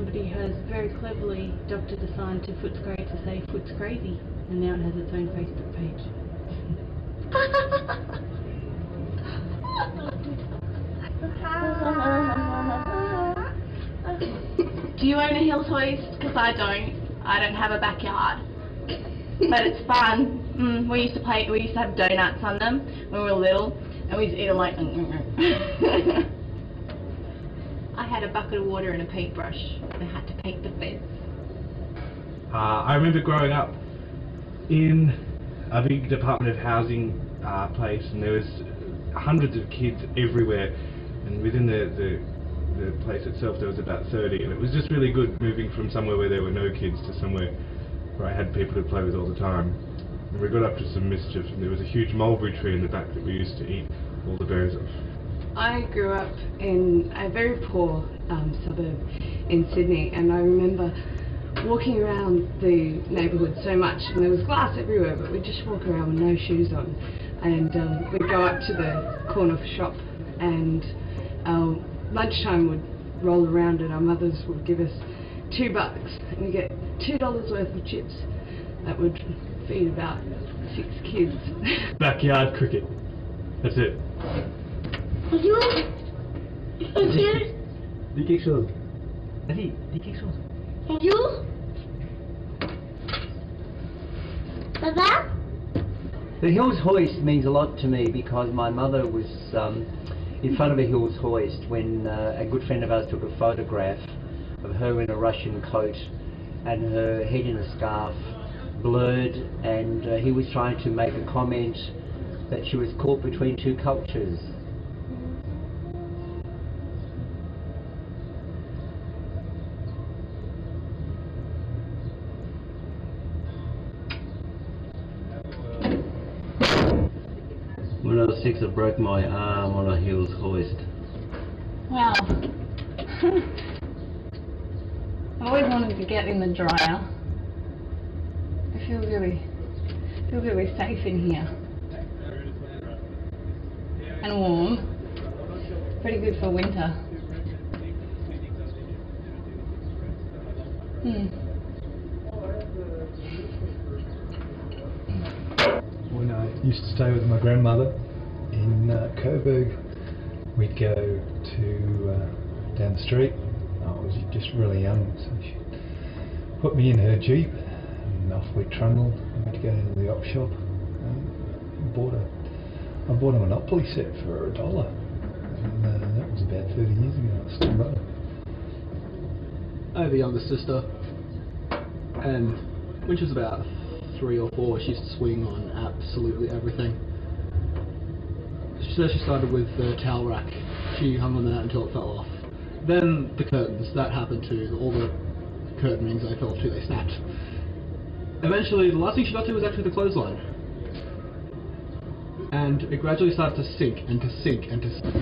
somebody has very cleverly doctored the sign to Footscray to say Foot's Crazy, and now it has its own Facebook page. Do you own a Hills Hoist? Because I don't. I don't have a backyard. But it's fun. We used to have donuts on them when we were little, and we used to eat them like. I had a bucket of water and a paintbrush. I had to paint the fence. I remember growing up in a big Department of Housing place, and there was hundreds of kids everywhere, and within the place itself there was about 30, and it was just really good moving from somewhere where there were no kids to somewhere where I had people to play with all the time. And we got up to some mischief, and there was a huge mulberry tree in the back that we used to eat all the berries off. I grew up in a very poor suburb in Sydney, and I remember walking around the neighbourhood so much, and there was glass everywhere, but we'd just walk around with no shoes on, and we'd go up to the corner shop, and lunchtime would roll around and our mothers would give us $2 and we get $2 worth of chips that would feed about 6 kids. Backyard cricket. That's it. Die quelque chose. Vas-y, dis quelque chose. Papa? The Hills Hoist means a lot to me because my mother was in front of a Hills Hoist when a good friend of ours took a photograph of her in a Russian coat and her head in a scarf, blurred, and he was trying to make a comment that she was caught between two cultures. When I was 6, I broke my arm on a Hills Hoist. Wow. I've always wanted to get in the dryer. I feel really safe in here. And warm. Pretty good for winter. When I used to stay with my grandmother in Coburg, we'd go to down the street. I was just really young, so she put me in her Jeep and off we'd trundle, and we'd go into the op shop and I bought a Monopoly set for $1, and that was about 30 years ago. I still got it. I have a younger sister, and when she was about 3 or 4, she used to swing on absolutely everything. She says she started with the towel rack. She hung on that until it fell off. Then the curtains, that happened too. All the curtain rings they fell off too, they snapped. Eventually, the last thing she got to was actually the clothesline. And it gradually started to sink and to sink and to sink.